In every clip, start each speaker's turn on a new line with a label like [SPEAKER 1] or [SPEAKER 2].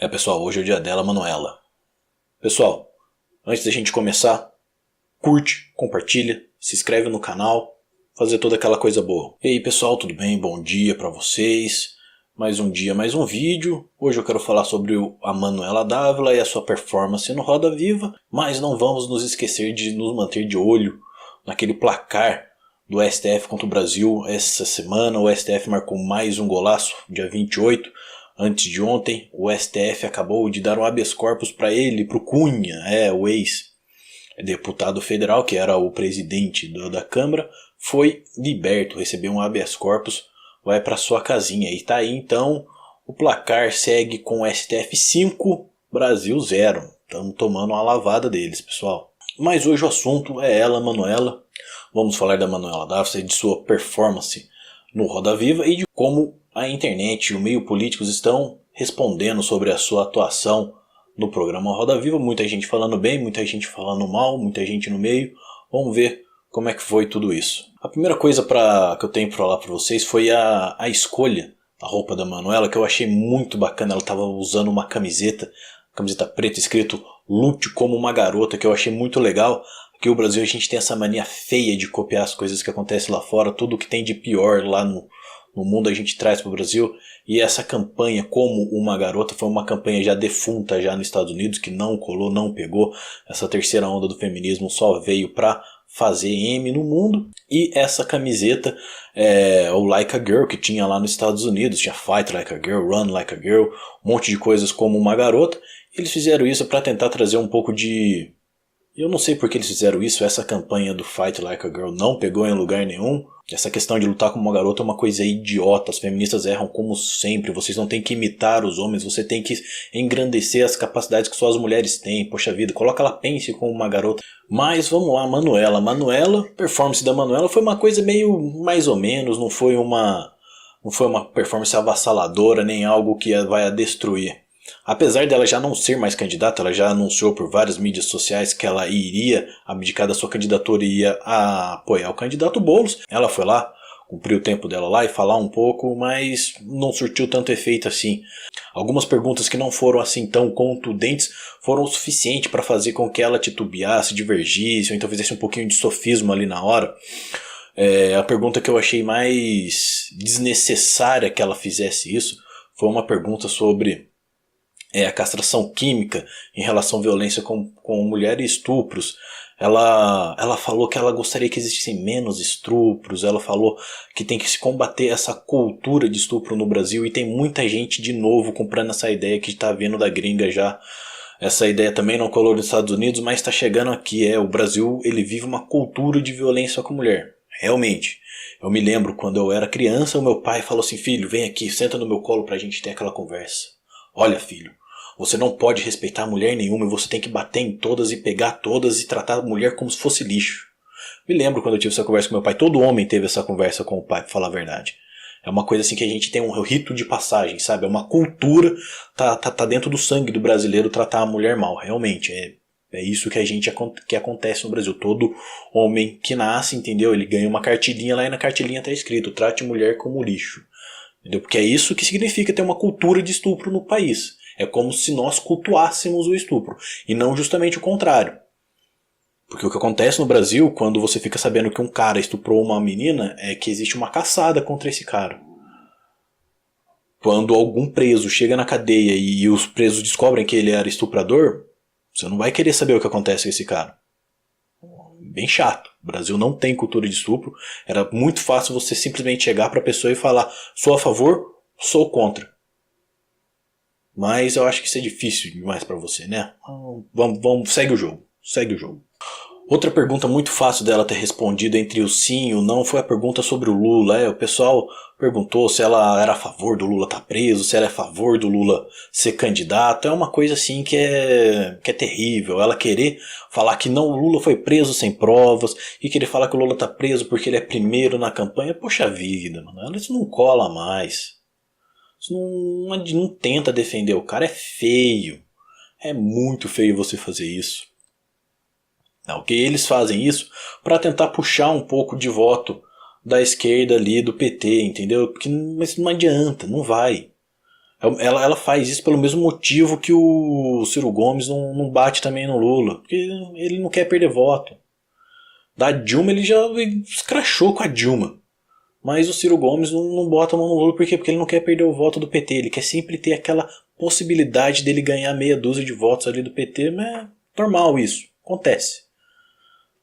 [SPEAKER 1] Pessoal, hoje é o dia dela, Manuela. Pessoal, antes da gente começar, curte, compartilha, se inscreve no canal, fazer toda aquela coisa boa. E aí pessoal, tudo bem? Bom dia pra vocês. Mais um dia, mais um vídeo. Hoje eu quero falar sobre a Manuela Dávila e a sua performance no Roda Viva. Mas não vamos nos esquecer de nos manter de olho naquele placar do STF contra o Brasil. Essa semana o STF marcou mais um golaço, dia 28. Antes de ontem, o STF acabou de dar um habeas corpus para ele, para o Cunha, o ex-deputado federal, que era o presidente da Câmara, foi liberto, recebeu um habeas corpus, vai para sua casinha. E tá aí então, o placar segue com o STF 5, Brasil 0. Estamos tomando uma lavada deles, pessoal. Mas hoje o assunto é ela, Manuela. Vamos falar da Manuela Dávila, de sua performance no Roda Viva e de como a internet e o meio políticos estão respondendo sobre a sua atuação no programa Roda Viva. Muita gente falando bem, muita gente falando mal, muita gente no meio. Vamos ver como é que foi tudo isso. A primeira coisa que eu tenho para falar para vocês foi a escolha da roupa da Manuela, que eu achei muito bacana. Ela estava usando uma camiseta preta escrito "Lute como uma garota", que eu achei muito legal. Aqui no Brasil a gente tem essa mania feia de copiar as coisas que acontecem lá fora, tudo que tem de pior lá no mundo a gente traz para o Brasil. E essa campanha Como uma Garota foi uma campanha já defunta já nos Estados Unidos, que não colou, não pegou. Essa terceira onda do feminismo só veio para fazer M no mundo. E essa camiseta, o Like a Girl, que tinha lá nos Estados Unidos, tinha Fight Like a Girl, Run Like a Girl, um monte de coisas como uma garota. Eles fizeram isso para tentar trazer um pouco de... Eu não sei por que eles fizeram isso. Essa campanha do Fight Like a Girl não pegou em lugar nenhum. Essa questão de lutar como uma garota é uma coisa idiota. As feministas erram como sempre. Vocês não têm que imitar os homens, você tem que engrandecer as capacidades que só as mulheres têm. Poxa vida, coloca ela, pense como uma garota. Mas vamos lá, Manuela, performance da Manuela foi uma coisa meio mais ou menos. Não foi uma performance avassaladora, nem algo que vai a destruir. Apesar dela já não ser mais candidata, ela já anunciou por várias mídias sociais que ela iria abdicar da sua candidatura e ia apoiar o candidato Boulos. Ela foi lá, cumpriu o tempo dela lá e falar um pouco, mas não surtiu tanto efeito assim. Algumas perguntas que não foram assim tão contundentes foram o suficiente para fazer com que ela titubeasse, divergisse, ou então fizesse um pouquinho de sofismo ali na hora. A pergunta que eu achei mais desnecessária que ela fizesse isso foi uma pergunta sobre a castração química em relação à violência com mulher e estupros. Ela falou que ela gostaria que existissem menos estupros. Ela falou que tem que se combater essa cultura de estupro no Brasil. E tem muita gente de novo comprando essa ideia que está vindo da gringa já. Essa ideia também não colou nos Estados Unidos, mas está chegando aqui. O Brasil, ele vive uma cultura de violência com a mulher. Realmente. Eu me lembro quando eu era criança, o meu pai falou assim: filho, vem aqui, senta no meu colo pra gente ter aquela conversa. Olha, filho, você não pode respeitar mulher nenhuma e você tem que bater em todas e pegar todas e tratar a mulher como se fosse lixo. Me lembro quando eu tive essa conversa com meu pai. Todo homem teve essa conversa com o pai, pra falar a verdade. É uma coisa assim que a gente tem um rito de passagem, sabe? É uma cultura, tá dentro do sangue do brasileiro tratar a mulher mal. Realmente, é isso que acontece no Brasil. Todo homem que nasce, entendeu? Ele ganha uma cartilinha lá e na cartilinha tá escrito: trate mulher como lixo. Entendeu? Porque é isso que significa ter uma cultura de estupro no país. É como se nós cultuássemos o estupro, e não justamente o contrário. Porque o que acontece no Brasil, quando você fica sabendo que um cara estuprou uma menina, é que existe uma caçada contra esse cara. Quando algum preso chega na cadeia e os presos descobrem que ele era estuprador, você não vai querer saber o que acontece com esse cara. Bem chato. O Brasil não tem cultura de estupro. Era muito fácil você simplesmente chegar para a pessoa e falar: sou a favor, sou contra. Mas eu acho que isso é difícil demais pra você, né? Segue o jogo. Outra pergunta muito fácil dela ter respondido entre o sim e o não foi a pergunta sobre o Lula. O pessoal perguntou se ela era a favor do Lula estar preso, se ela é a favor do Lula ser candidato. É uma coisa assim que é terrível. Ela querer falar que não, o Lula foi preso sem provas, e querer falar que o Lula está preso porque ele é primeiro na campanha. Poxa vida, mano, isso não cola mais. Isso não tenta defender o cara, é feio. É muito feio você fazer isso. Ok, eles fazem isso para tentar puxar um pouco de voto da esquerda ali, do PT, entendeu? Mas não adianta, não vai. Ela faz isso pelo mesmo motivo que o Ciro Gomes não bate também no Lula. Porque ele não quer perder voto. Da Dilma ele já escrachou com a Dilma. Mas o Ciro Gomes não bota a mão no Lula por quê? Porque ele não quer perder o voto do PT. Ele quer sempre ter aquela possibilidade dele ganhar meia dúzia de votos ali do PT. Mas é normal isso. Acontece.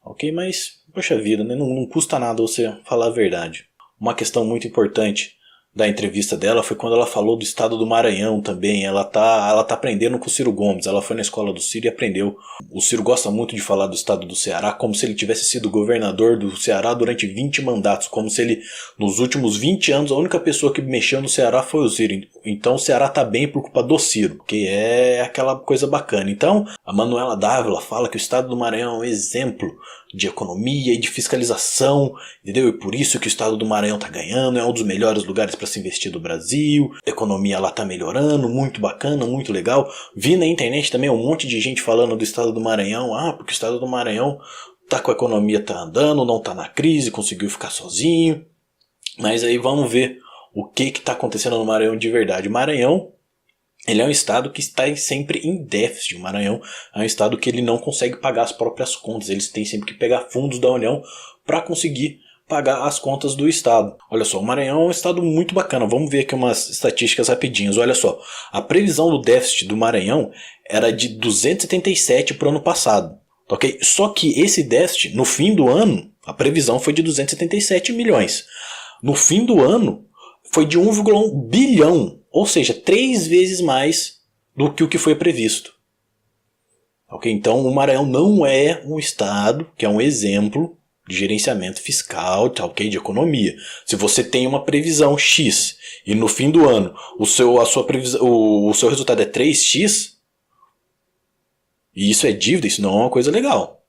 [SPEAKER 1] Ok? Mas, poxa vida, né? Não custa nada você falar a verdade. Uma questão muito importante da entrevista dela foi quando ela falou do estado do Maranhão também. Ela tá aprendendo com o Ciro Gomes. Ela foi na escola do Ciro e aprendeu. O Ciro gosta muito de falar do estado do Ceará como se ele tivesse sido governador do Ceará durante 20 mandatos. Como se ele, nos últimos 20 anos, a única pessoa que mexeu no Ceará foi o Ciro. Então o Ceará tá bem por culpa do Ciro, que é aquela coisa bacana. Então a Manuela Dávila fala que o estado do Maranhão é um exemplo de economia e de fiscalização, entendeu? E por isso que o estado do Maranhão tá ganhando, é um dos melhores lugares para se investir do Brasil, a economia lá tá melhorando, muito bacana, muito legal. Vi na internet também um monte de gente falando do estado do Maranhão, porque o estado do Maranhão tá com a economia, tá andando, não tá na crise, conseguiu ficar sozinho. Mas aí vamos ver o que tá acontecendo no Maranhão de verdade. O Maranhão, ele é um estado que está sempre em déficit. O Maranhão é um estado que ele não consegue pagar as próprias contas. Eles têm sempre que pegar fundos da União para conseguir pagar as contas do estado. Olha só, o Maranhão é um estado muito bacana. Vamos ver aqui umas estatísticas rapidinhas. Olha só, a previsão do déficit do Maranhão era de 277 para o ano passado. Okay? Só que esse déficit, no fim do ano, a previsão foi de 277 milhões. No fim do ano, foi de 1,1 bilhão. Ou seja, 3 vezes mais do que o que foi previsto. Okay? Então o Maranhão não é um estado que é um exemplo de gerenciamento fiscal, okay, de economia. Se você tem uma previsão X e no fim do ano o seu resultado é 3x, e isso é dívida, isso não é uma coisa legal.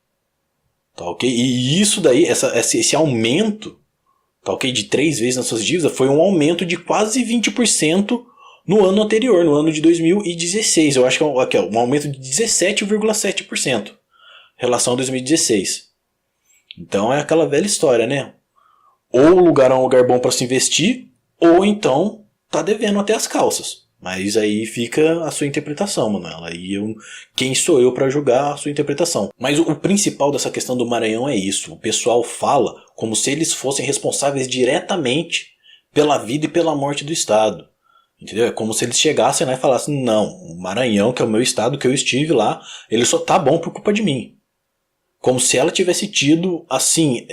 [SPEAKER 1] Tá, okay? E isso daí, esse aumento, tá, okay, de 3 vezes nas suas dívidas foi um aumento de quase 20% no ano anterior, no ano de 2016. Eu acho que é um aumento de 17,7% em relação a 2016. Então é aquela velha história, né? Ou o lugar é um lugar bom para se investir, ou então tá devendo até as calças. Mas aí fica a sua interpretação, Manuela. Quem sou eu para julgar a sua interpretação? Mas o principal dessa questão do Maranhão é isso. O pessoal fala como se eles fossem responsáveis diretamente pela vida e pela morte do estado. Entendeu? É como se eles chegassem lá e falassem: não, o Maranhão, que é o meu estado, que eu estive lá, ele só tá bom por culpa de mim. Como se ela tivesse tido, assim,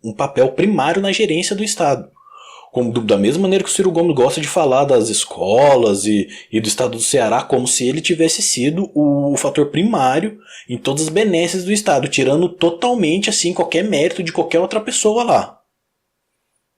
[SPEAKER 1] um papel primário na gerência do estado. Da mesma maneira que o Ciro Gomes gosta de falar das escolas e do estado do Ceará, como se ele tivesse sido o fator primário em todas as benesses do estado, tirando totalmente assim qualquer mérito de qualquer outra pessoa lá.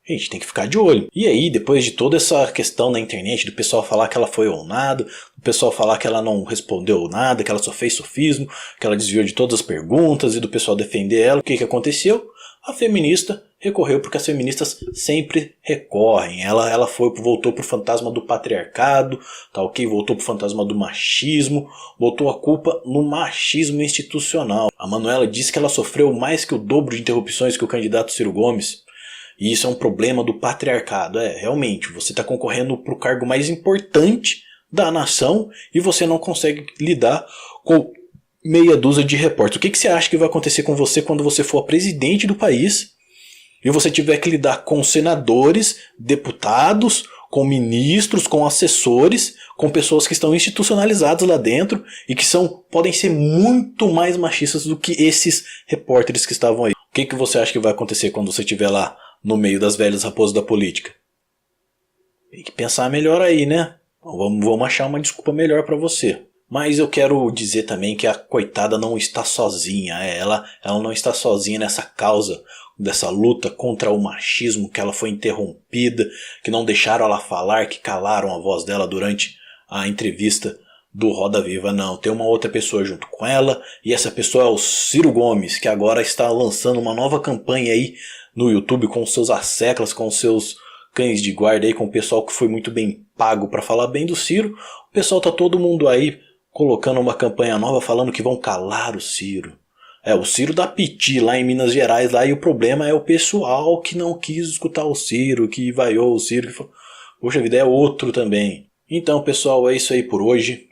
[SPEAKER 1] A gente tem que ficar de olho. E aí, depois de toda essa questão na internet, do pessoal falar que ela foi honrada, do pessoal falar que ela não respondeu nada, que ela só fez sofismo, que ela desviou de todas as perguntas, e do pessoal defender ela, o que aconteceu? A feminista recorreu, porque as feministas sempre recorrem. Ela voltou pro fantasma do patriarcado, tá ok? Voltou pro fantasma do machismo, botou a culpa no machismo institucional. A Manuela disse que ela sofreu mais que o dobro de interrupções que o candidato Ciro Gomes. E isso é um problema do patriarcado. Realmente, você está concorrendo para o cargo mais importante da nação e você não consegue lidar com meia dúzia de repórteres. O que você acha que vai acontecer com você quando você for presidente do país e você tiver que lidar com senadores, deputados, com ministros, com assessores, com pessoas que estão institucionalizadas lá dentro e que podem ser muito mais machistas do que esses repórteres que estavam aí? O que você acha que vai acontecer quando você estiver lá no meio das velhas raposas da política? Tem que pensar melhor aí, né? Vamos achar uma desculpa melhor para você. Mas eu quero dizer também que a coitada não está sozinha. Ela não está sozinha nessa causa, dessa luta contra o machismo, que ela foi interrompida, que não deixaram ela falar, que calaram a voz dela durante a entrevista do Roda Viva. Não, tem uma outra pessoa junto com ela, e essa pessoa é o Ciro Gomes, que agora está lançando uma nova campanha aí no YouTube com seus asseclas, com seus cães de guarda aí, com o pessoal que foi muito bem pago para falar bem do Ciro. O pessoal tá todo mundo aí colocando uma campanha nova falando que vão calar o Ciro. O Ciro dá piti lá em Minas Gerais lá, e o problema é o pessoal que não quis escutar o Ciro, que vaiou o Ciro, que falou: Poxa vida, é outro também. Então, pessoal, é isso aí por hoje.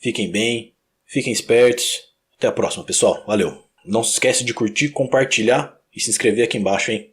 [SPEAKER 1] Fiquem bem, fiquem espertos. Até a próxima, pessoal. Valeu. Não se esquece de curtir, compartilhar e se inscrever aqui embaixo, hein?